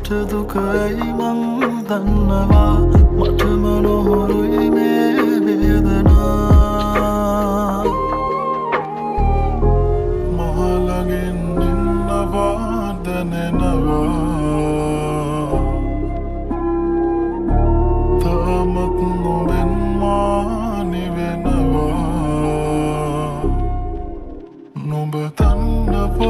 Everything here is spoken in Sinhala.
මට දුකයි මං දන්නවා මටම නොහොරුයි මේ වේදනා මහලගෙන් ඉන්නවා දැනෙනවා තාමත් නොවෙන් මා නිවෙනවා නුඹ දන්නවාතරේ